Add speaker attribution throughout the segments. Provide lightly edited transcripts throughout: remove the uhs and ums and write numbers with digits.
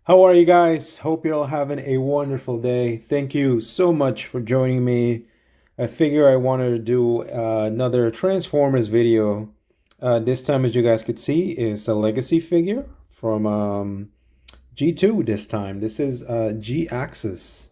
Speaker 1: How are you guys? Hope you're all having a wonderful day. Thank you so much for joining me. I figure I wanted to do another Transformers video. This time, as you guys could see, is a legacy figure from G2 this time. This is Jhiaxus.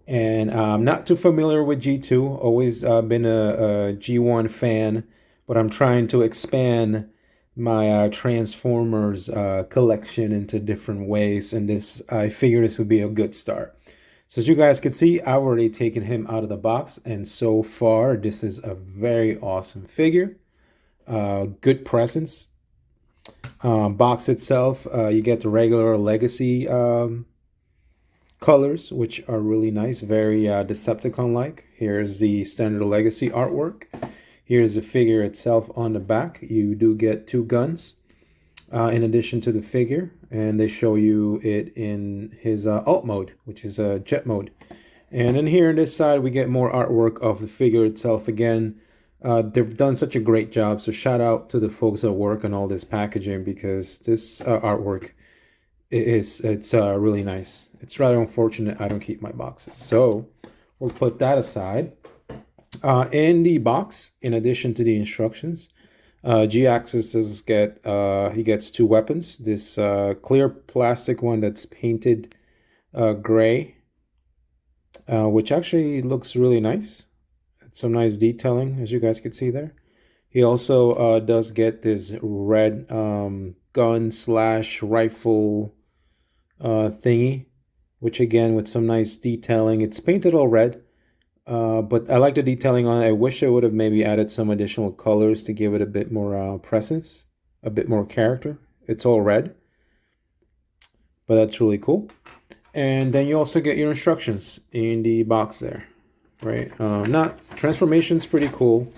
Speaker 1: And I'm not too familiar with G2. Always been a G1 fan, but I'm trying to expand my Transformers collection into different ways, and this I figure this would be a good start. So as you guys can see, I've already taken him out of the box, and so far this is a very awesome figure. Good presence. Box itself, you get the regular Legacy colors, which are really nice, very Decepticon-like. Here's the standard Legacy artwork. Here's the figure itself on the back. You do get two guns in addition to the figure, and they show you it in his alt mode, which is jet mode. And then here on this side, we get more artwork of the figure itself again. They've done such a great job, so shout out to the folks that work on all this packaging, because this artwork it's really nice. It's rather unfortunate I don't keep my boxes, so we'll put that aside. In the box, in addition to the instructions, Jhiaxus does get he gets two weapons. This clear plastic one that's painted gray, which actually looks really nice. It's some nice detailing, as you guys can see there. He also does get this red gun slash rifle thingy, which again with some nice detailing. It's painted all red. But I like the detailing on it. I wish I would have maybe added some additional colors to give it a bit more presence, a bit more character. It's all red, but that's really cool. And then you also get your instructions in the box there, right? Not transformation's pretty cool.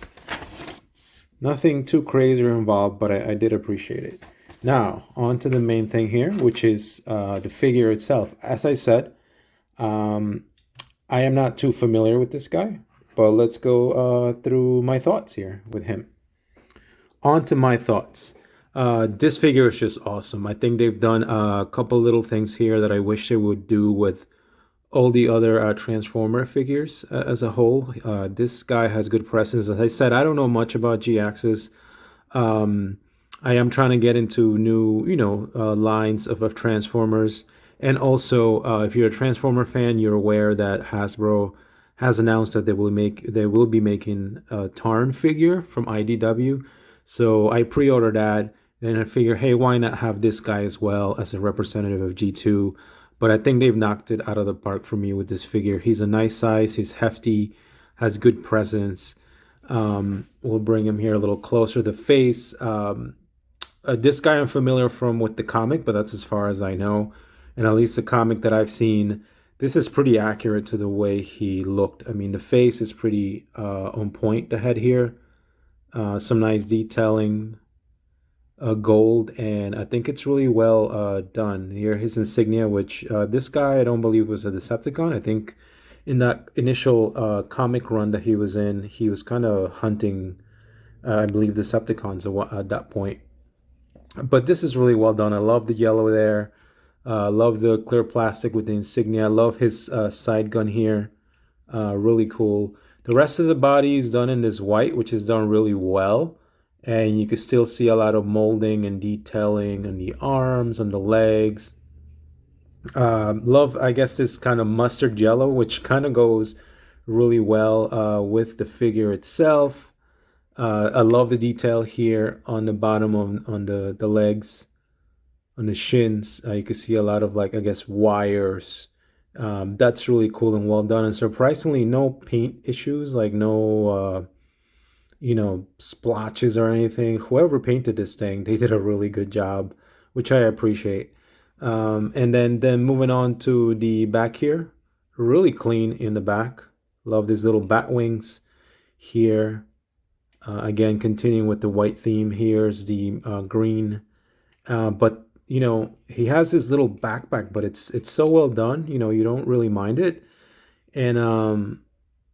Speaker 1: Nothing too crazy or involved, but I did appreciate it. Now, on to the main thing here, which is the figure itself. As I said, I am not too familiar with this guy, but let's go through my thoughts here with him. On to my thoughts. This figure is just awesome. I think they've done a couple little things here that I wish they would do with all the other Transformer figures as a whole. This guy has good presence. As I said, I don't know much about Jhiaxus. I am trying to get into new, lines of Transformers. And also, if you're a Transformer fan, you're aware that Hasbro has announced that they will be making a Tarn figure from IDW. So I pre-ordered that, and I figure, hey, why not have this guy as well as a representative of G2? But I think they've knocked it out of the park for me with this figure. He's a nice size, he's hefty, has good presence. We'll bring him here a little closer. The face, this guy I'm familiar from with the comic, but that's as far as I know. And at least the comic that I've seen, this is pretty accurate to the way he looked. I mean, the face is pretty on point, the head here. Some nice detailing, gold, and I think it's really well done. Here, his insignia, which this guy I don't believe was a Decepticon. I think in that initial comic run that he was in, he was kind of hunting, I believe, Decepticons at that point. But this is really well done. I love the yellow there. Love the clear plastic with the insignia. I love his side gun here. Really cool. The rest of the body is done in this white, which is done really well. And you can still see a lot of molding and detailing on the arms, on the legs. Love, I guess, this kind of mustard yellow, which kind of goes really well with the figure itself. I love the detail here on the bottom on the legs, on the shins. You can see a lot of, like, I guess, wires. That's really cool and well done. And surprisingly, no paint issues, like no, splotches or anything. Whoever painted this thing, they did a really good job, which I appreciate. And then moving on to the back here, really clean in the back. Love these little bat wings here. Again, continuing with the white theme, here's the green. But he has this little backpack, but it's so well done. You don't really mind it. And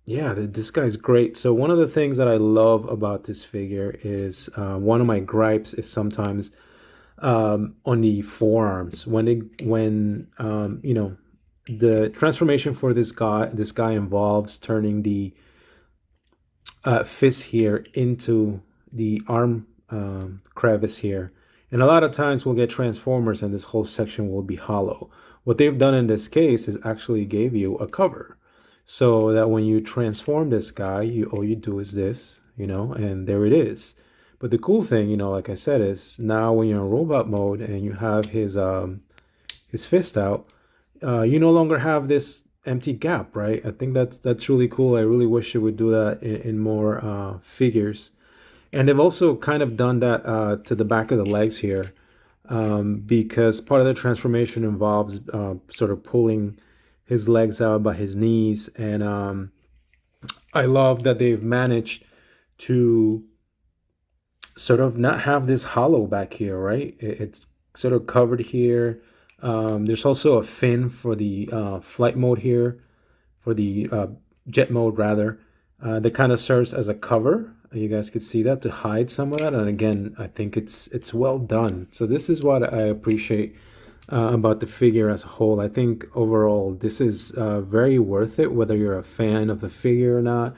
Speaker 1: yeah, this guy's great. So one of the things that I love about this figure is one of my gripes is sometimes on the forearms. When you know, the transformation for this guy involves turning the fist here into the arm crevice here. And a lot of times we'll get transformers and this whole section will be hollow. What they've done in this case is actually gave you a cover so that when you transform this guy, all you do is this, and there it is. But the cool thing, like I said, is now when you're in robot mode and you have his fist out, you no longer have this empty gap, right? I think that's really cool. I really wish it would do that in more figures. And they've also kind of done that to the back of the legs here, because part of the transformation involves sort of pulling his legs out by his knees. And I love that they've managed to sort of not have this hollow back here, right? It's sort of covered here. There's also a fin for the flight mode here, for the jet mode rather, that kind of serves as a cover. You guys could see that to hide some of that. And again, I think it's well done. So this is what I appreciate about the figure as a whole. I think overall this is very worth it, whether you're a fan of the figure or not.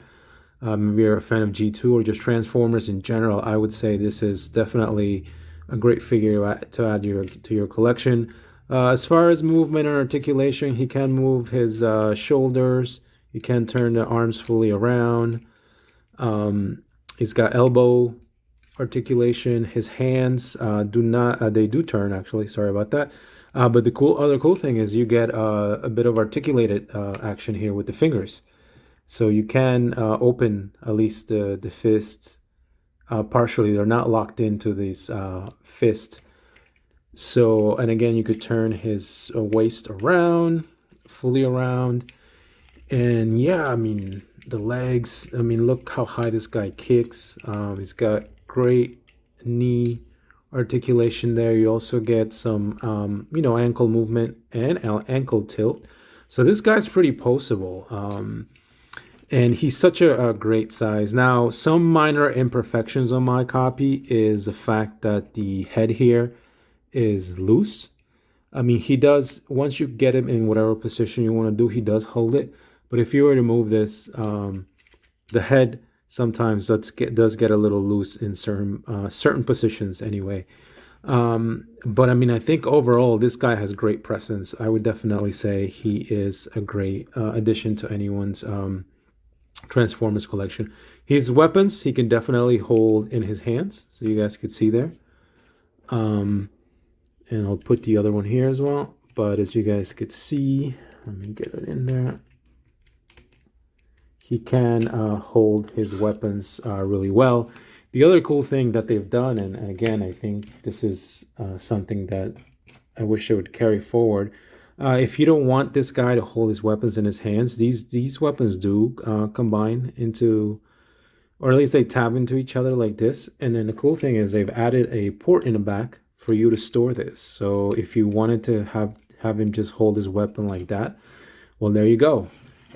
Speaker 1: Maybe you're a fan of G2 or just Transformers in general. I would say this is definitely a great figure to add to your collection. As far as movement and articulation, he can move his shoulders. He can turn the arms fully around. He's got elbow articulation. His hands do not, they do turn actually, sorry about that. But the other cool thing is you get a bit of articulated action here with the fingers. So you can open at least the fists partially. They're not locked into this fist. So, and again, you could turn his waist around, fully around. And yeah, I mean, the legs, I mean, look how high this guy kicks. He's got great knee articulation there. You also get some, ankle movement and ankle tilt. So this guy's pretty poseable. And he's such a great size. Now, some minor imperfections on my copy is the fact that the head here is loose. I mean, he does, once you get him in whatever position you want to do, he does hold it. But if you were to move this, the head sometimes does get a little loose in certain positions anyway. But I mean, I think overall, this guy has great presence. I would definitely say he is a great addition to anyone's Transformers collection. His weapons, he can definitely hold in his hands. So you guys could see there. And I'll put the other one here as well. But as you guys could see, let me get it in there. He can hold his weapons really well. The other cool thing that they've done, and again, I think this is something that I wish they would carry forward. If you don't want this guy to hold his weapons in his hands, these weapons do combine into, or at least they tab into each other like this. And then the cool thing is they've added a port in the back for you to store this. So if you wanted to have him just hold his weapon like that, well, there you go.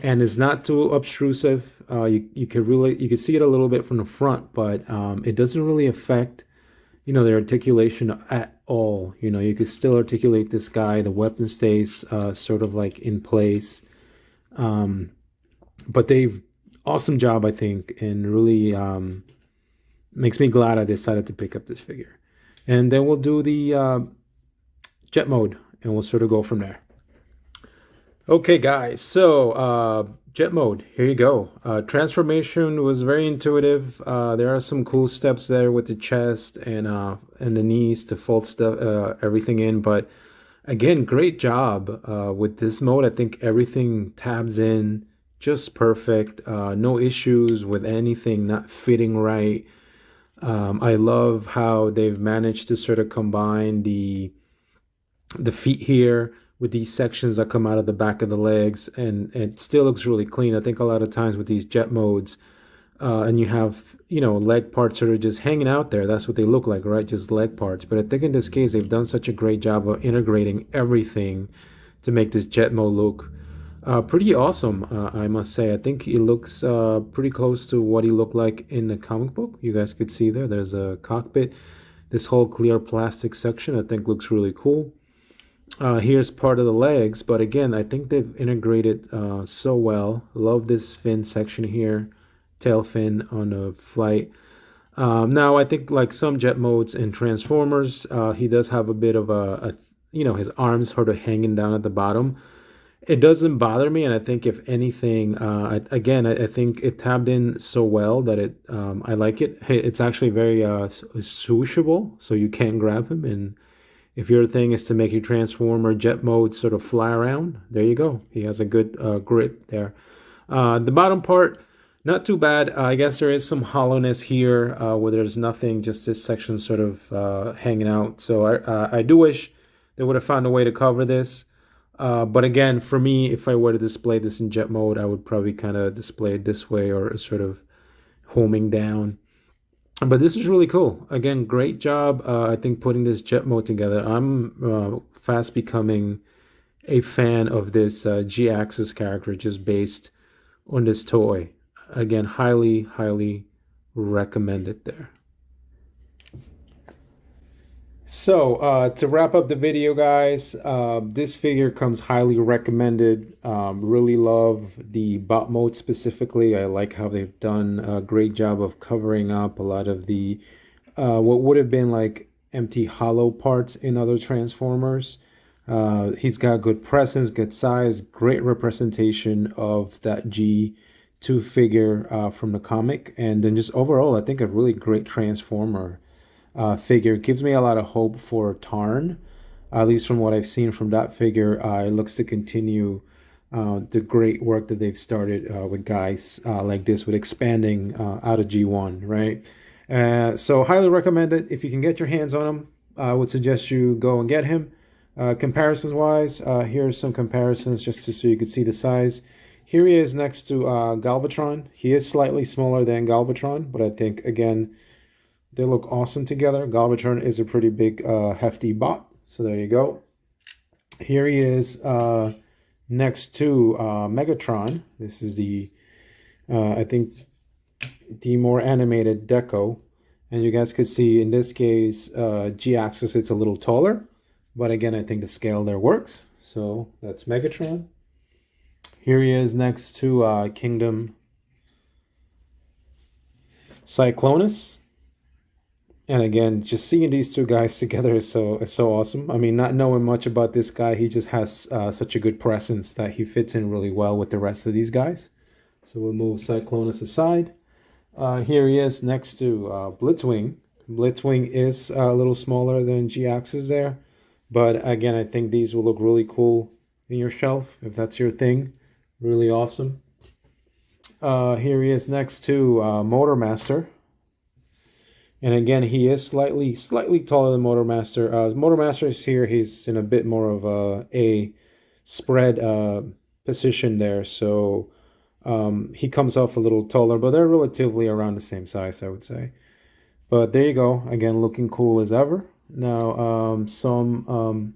Speaker 1: And it's not too obtrusive. You could see it a little bit from the front, but it doesn't really affect, the articulation at all. You could still articulate this guy. The weapon stays sort of like in place. But they've awesome job, I think, and really makes me glad I decided to pick up this figure. And then we'll do the jet mode, and we'll sort of go from there. Okay, guys, so jet mode, here you go. Transformation was very intuitive. There are some cool steps there with the chest and the knees to fold stuff, everything in. But again, great job with this mode. I think everything tabs in just perfect. No issues with anything not fitting right. I love how they've managed to sort of combine the feet here with these sections that come out of the back of the legs, and it still looks really clean. I think a lot of times with these jet modes, and you have, leg parts that are just hanging out there. That's what they look like, right? Just leg parts. But I think in this case, they've done such a great job of integrating everything to make this jet mode look pretty awesome, I must say. I think it looks pretty close to what he looked like in the comic book. You guys could see there's a cockpit. This whole clear plastic section I think looks really cool. Here's part of the legs, but again, I think they've integrated so well. Love this fin section here, tail fin on the flight. Now, I think like some jet modes and Transformers, he does have a bit of his arms sort of hanging down at the bottom. It doesn't bother me, and I think if anything, I think it tabbed in so well that I like it. It's actually very swooshable, so you can grab him, and if your thing is to make your Transformer jet mode sort of fly around, there you go. He has a good grip there. The bottom part, not too bad. I guess there is some hollowness here where there's nothing, just this section sort of hanging out. So I do wish they would have found a way to cover this. But again, for me, if I were to display this in jet mode, I would probably kind of display it this way or sort of homing down. But this is really cool. Again, great job, I think, putting this jet mode together. I'm fast becoming a fan of this Jhiaxus character just based on this toy. Again, highly, highly recommend it there. So to wrap up the video, guys, this figure comes highly recommended. Really love the bot mode specifically. I like how they've done a great job of covering up a lot of the what would have been like empty hollow parts in other Transformers. He's got good presence, good size, great representation of that G2 figure from the comic, and then just overall, I think a really great Transformer figure. Gives me a lot of hope for Tarn, at least from what I've seen from that figure. It looks to continue the great work that they've started with guys like this, with expanding out of G1, right? So highly recommend it. If you can get your hands on him, I would suggest you go and get him. Comparisons wise, here are some comparisons just so you could see the size. Here he is next to Galvatron. He is slightly smaller than Galvatron, but I think, again, they look awesome together. Galvatron is a pretty big, hefty bot. So there you go. Here he is next to Megatron. This is the, I think, the more animated Deco. And you guys could see in this case, Jhiaxus, it's a little taller. But again, I think the scale there works. So that's Megatron. Here he is next to Kingdom Cyclonus. And again, just seeing these two guys together is so awesome. I mean, not knowing much about this guy, he just has such a good presence that he fits in really well with the rest of these guys. So we'll move Cyclonus aside. Here he is next to Blitzwing. Blitzwing is a little smaller than Jhiaxus there. But again, I think these will look really cool in your shelf, if that's your thing. Really awesome. Here he is next to Motormaster. And again, he is slightly taller than Motormaster. Motormaster is here. He's in a bit more of a spread position there. So he comes off a little taller, but they're relatively around the same size, I would say. But there you go. Again, looking cool as ever. Now, some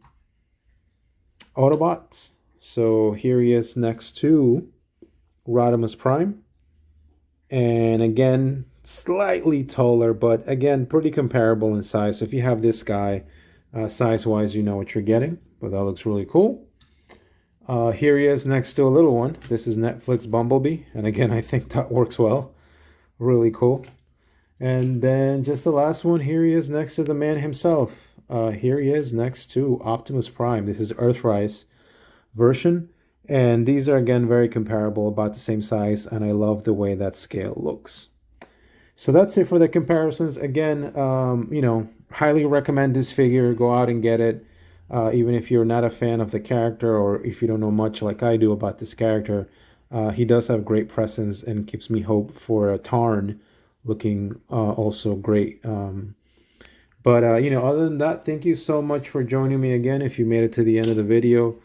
Speaker 1: Autobots. So here he is next to Rodimus Prime. And again, slightly taller, but again, pretty comparable in size. So if you have this guy, size-wise, you know what you're getting. But that looks really cool. Here he is next to a little one. This is Netflix Bumblebee. And again, I think that works well. Really cool. And then just the last one, here he is next to the man himself. Here he is next to Optimus Prime. This is Earthrise version. And these are, again, very comparable, about the same size. And I love the way that scale looks. So that's it for the comparisons. Again, highly recommend this figure. Go out and get it. Even if you're not a fan of the character, or if you don't know much like I do about this character, he does have great presence and gives me hope for a Tarn looking also great. But other than that, thank you so much for joining me again. If you made it to the end of the video,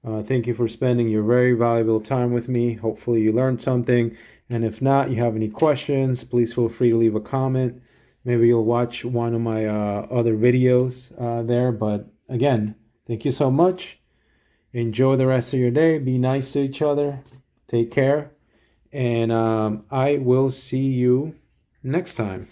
Speaker 1: thank you for spending your very valuable time with me. Hopefully you learned something. And if not, you have any questions, please feel free to leave a comment. Maybe you'll watch one of my other videos there. But again, thank you so much. Enjoy the rest of your day. Be nice to each other. Take care. And I will see you next time.